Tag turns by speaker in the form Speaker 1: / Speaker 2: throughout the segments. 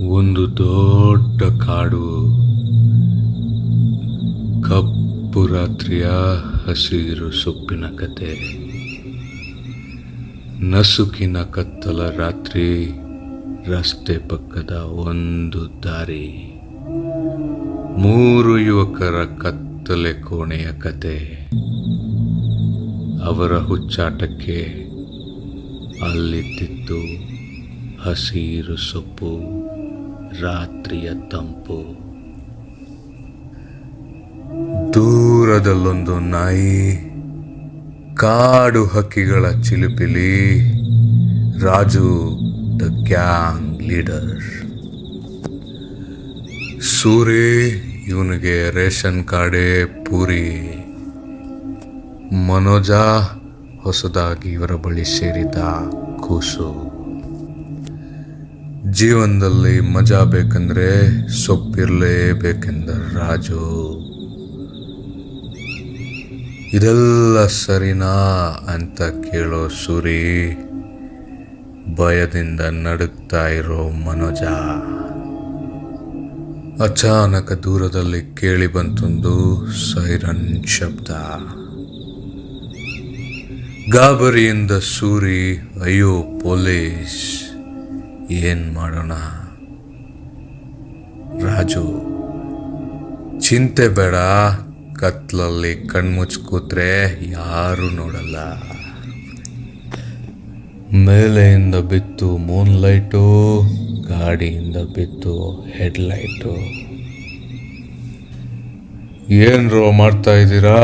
Speaker 1: ಒಂದು ದೊಡ್ಡ ಕಾಡು, ಕಪ್ಪು ರಾತ್ರಿಯ ಹಸಿರು ಸೊಪ್ಪಿನ ಕತೆ. ನಸುಕಿನ ಕತ್ತಲ ರಾತ್ರಿ, ರಸ್ತೆ ಪಕ್ಕದ ಒಂದು ದಾರಿ, 3 ಯುವಕರ ಕತ್ತಲೆ ಕೋಣೆಯ ಕತೆ. ಅವರ ಹುಚ್ಚಾಟಕ್ಕೆ ಅಲ್ಲಿದ್ದಿತ್ತು ಹಸಿರು ಸೊಪ್ಪು, ರಾತ್ರಿಯ ತಂಪು. ದೂರದಲ್ಲೊಂದು ನಾಯಿ, ಕಾಡು ಹಕ್ಕಿಗಳ ಚಿಲಿಪಿಲಿ, Raju the gang leader. Suri, ಇವನಿಗೆ ರೇಷನ್ ಕಾರ್ಡೇ ಪೂರಿ. ಮನೋಜ, ಹೊಸದಾಗಿ ಇವರ ಬಳಿ ಸೇರಿದ ಕೂಸು. ಜೀವನದಲ್ಲಿ ಮಜಾ ಬೇಕಂದ್ರೆ ಸೊಪ್ಪಿರಲೇಬೇಕೆಂದ ರಾಜು. ಇದೆಲ್ಲ ಸರಿನಾ ಅಂತ ಕೇಳೋ ಸೂರಿ, ಭಯದಿಂದ ನಡುಗ್ತಾ ಇರೋ ಮನೋಜ. ಅಚಾನಕ ದೂರದಲ್ಲಿ ಕೇಳಿ ಬಂತೊಂದು ಸೈರನ್ ಶಬ್ದ. ಗಾಬರಿಯಿಂದ ಸೂರಿ, ಅಯ್ಯೋ ಪೊಲೀಸ್, ಏನ್ ಮಾಡೋಣ? ರಾಜು, ಚಿಂತೆ ಬೇಡ, ಕತ್ಲಲ್ಲಿ ಕಣ್ಮುಚ್ಚಿ ಕೂತ್ರೆ ಯಾರು ನೋಡಲ್ಲ. ಮೇಲೆಯಿಂದ ಬಿತ್ತು ಮೂನ್ ಲೈಟು, ಗಾಡಿಯಿಂದ ಬಿತ್ತು ಹೆಡ್ಲೈಟು. ಏನ್ರೋ ಮಾಡ್ತಾ ಇದ್ದೀರಾ?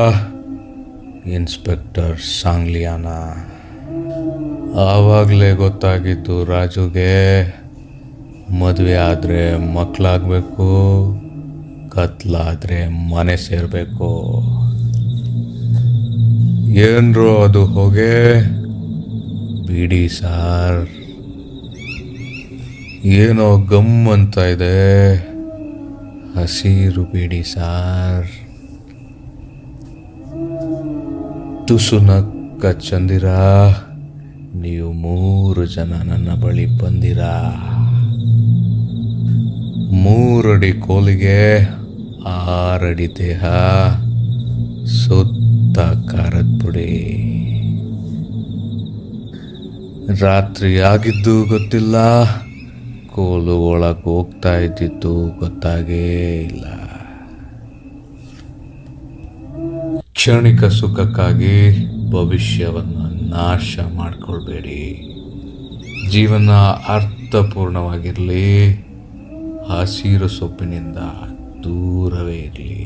Speaker 1: ಇನ್ಸ್ಪೆಕ್ಟರ್ ಸಾಂಗ್ಲಿಯಾನ. ಆವಾಗಲೇ ಗೊತ್ತಾಗಿದ್ದು ರಾಜುಗೆ, ಮದುವೆ ಆದರೆ ಮಕ್ಕಳಾಗಬೇಕು, ಕತ್ಲಾದರೆ ಮನೆ ಸೇರಬೇಕು. ಏನ್ರೋ ಅದು ಹೊಗೆ? ಬಿಡಿ ಸಾರ್. ಏನೋ ಗಮ್ ಅಂತ ಇದೆ, ಹಸಿರು ಬಿಡಿ ಸಾರ್. ತುಸು ನಕ್ಕ ಚಂದಿರ, ನೀವು 3 ಜನ ನನ್ನ ಬಳಿ ಬಂದಿರ. 3 ಅಡಿ ಕೋಲಿಗೆ 6 ಅಡಿ ದೇಹ, ಸುತ್ತ ಖಾರದ ಪುಡಿ. ರಾತ್ರಿ ಆಗಿದ್ದು ಗೊತ್ತಿಲ್ಲ, ಕೋಲು ಒಳಗೆ ಹೋಗ್ತಾ ಇದ್ದಿದ್ದು ಗೊತ್ತಾಗೇ ಇಲ್ಲ. ಕ್ಷಣಿಕ ಸುಖಕ್ಕಾಗಿ ಭವಿಷ್ಯವನ್ನು ನಾಶ ಮಾಡಿಕೊಳ್ಬೇಡಿ. ಜೀವನ ಅರ್ಥಪೂರ್ಣವಾಗಿರಲಿ, ಹಸಿರು ಸೊಪ್ಪಿನಿಂದ ದೂರವೇ ಇರಲಿ.